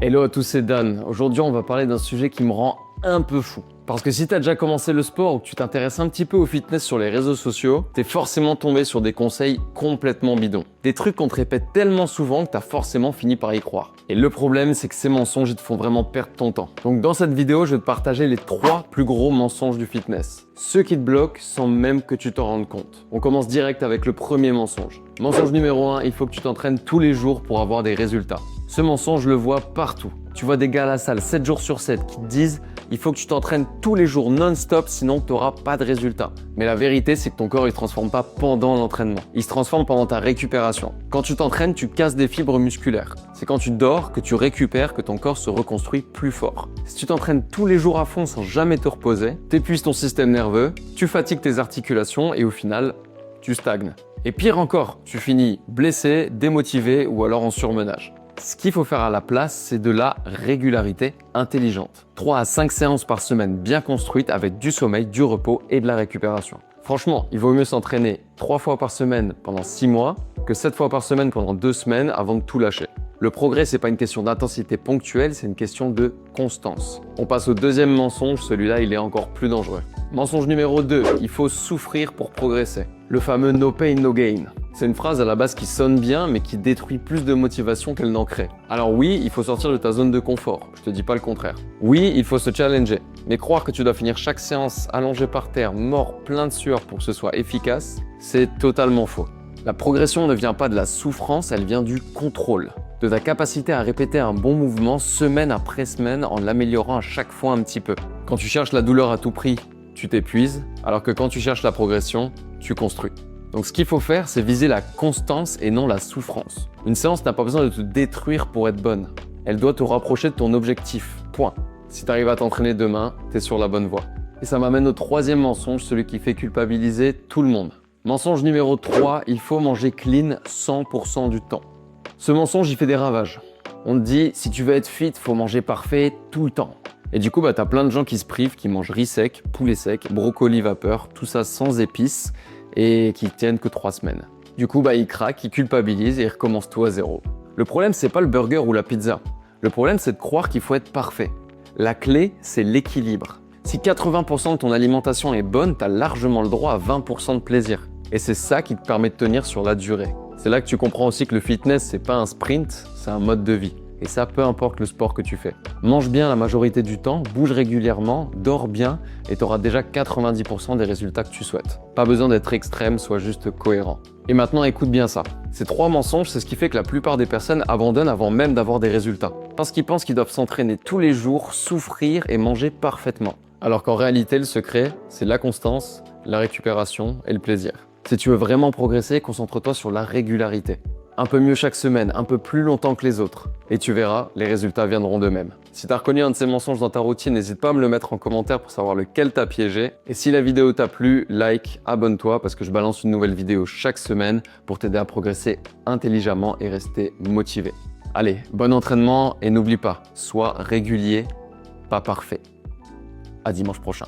Hello à tous, c'est Dan. Aujourd'hui, on va parler d'un sujet qui me rend un peu fou. Parce que si tu as déjà commencé le sport ou que tu t'intéresses un petit peu au fitness sur les réseaux sociaux, t'es forcément tombé sur des conseils complètement bidons. Des trucs qu'on te répète tellement souvent que t'as forcément fini par y croire. Et le problème, c'est que ces mensonges, ils te font vraiment perdre ton temps. Donc dans cette vidéo, je vais te partager les 3 plus gros mensonges du fitness. Ceux qui te bloquent sans même que tu t'en rendes compte. On commence direct avec le premier mensonge. Mensonge numéro 1, il faut que tu t'entraînes tous les jours pour avoir des résultats. Ce mensonge, je le vois partout. Tu vois des gars à la salle 7 jours sur 7 qui te disent il faut que tu t'entraînes tous les jours non-stop sinon tu n'auras pas de résultat. Mais la vérité, c'est que ton corps ne se transforme pas pendant l'entraînement. Il se transforme pendant ta récupération. Quand tu t'entraînes, tu casses des fibres musculaires. C'est quand tu dors que tu récupères que ton corps se reconstruit plus fort. Si tu t'entraînes tous les jours à fond sans jamais te reposer, tu épuises ton système nerveux, tu fatigues tes articulations et au final, tu stagnes. Et pire encore, tu finis blessé, démotivé ou alors en surmenage. Ce qu'il faut faire à la place, c'est de la régularité intelligente. 3 à 5 séances par semaine bien construites avec du sommeil, du repos et de la récupération. Franchement, il vaut mieux s'entraîner 3 fois par semaine pendant 6 mois que 7 fois par semaine pendant 2 semaines avant de tout lâcher. Le progrès, c'est pas une question d'intensité ponctuelle, c'est une question de constance. On passe au deuxième mensonge, celui-là, il est encore plus dangereux. Mensonge numéro 2, il faut souffrir pour progresser. Le fameux no pain, no gain. C'est une phrase à la base qui sonne bien, mais qui détruit plus de motivation qu'elle n'en crée. Alors oui, il faut sortir de ta zone de confort, je te dis pas le contraire. Oui, il faut se challenger, mais croire que tu dois finir chaque séance allongé par terre, mort, plein de sueur pour que ce soit efficace, c'est totalement faux. La progression ne vient pas de la souffrance, elle vient du contrôle. De ta capacité à répéter un bon mouvement semaine après semaine en l'améliorant à chaque fois un petit peu. Quand tu cherches la douleur à tout prix, tu t'épuises, alors que quand tu cherches la progression, tu construis. Donc ce qu'il faut faire, c'est viser la constance et non la souffrance. Une séance n'a pas besoin de te détruire pour être bonne. Elle doit te rapprocher de ton objectif. Point. Si tu arrives à t'entraîner demain, tu es sur la bonne voie. Et ça m'amène au troisième mensonge, celui qui fait culpabiliser tout le monde. Mensonge numéro 3, il faut manger clean 100% du temps. Ce mensonge, il fait des ravages. On te dit, si tu veux être fit, faut manger parfait tout le temps. Et du coup, t'as plein de gens qui se privent, qui mangent riz sec, poulet sec, brocoli vapeur, tout ça sans épices et qui tiennent que 3 semaines. Du coup, ils craquent, ils culpabilisent et ils recommencent tout à zéro. Le problème, c'est pas le burger ou la pizza. Le problème, c'est de croire qu'il faut être parfait. La clé, c'est l'équilibre. Si 80% de ton alimentation est bonne, t'as largement le droit à 20% de plaisir. Et c'est ça qui te permet de tenir sur la durée. C'est là que tu comprends aussi que le fitness, c'est pas un sprint, c'est un mode de vie. Et ça, peu importe le sport que tu fais. Mange bien la majorité du temps, bouge régulièrement, dors bien et tu auras déjà 90% des résultats que tu souhaites. Pas besoin d'être extrême, sois juste cohérent. Et maintenant, écoute bien ça. Ces 3 mensonges, c'est ce qui fait que la plupart des personnes abandonnent avant même d'avoir des résultats. Parce qu'ils pensent qu'ils doivent s'entraîner tous les jours, souffrir et manger parfaitement. Alors qu'en réalité, le secret, c'est la constance, la récupération et le plaisir. Si tu veux vraiment progresser, concentre-toi sur la régularité. Un peu mieux chaque semaine, un peu plus longtemps que les autres. Et tu verras, les résultats viendront d'eux-mêmes. Si tu as reconnu un de ces mensonges dans ta routine, n'hésite pas à me le mettre en commentaire pour savoir lequel t'a piégé. Et si la vidéo t'a plu, like, abonne-toi parce que je balance une nouvelle vidéo chaque semaine pour t'aider à progresser intelligemment et rester motivé. Allez, bon entraînement et n'oublie pas, sois régulier, pas parfait. À dimanche prochain.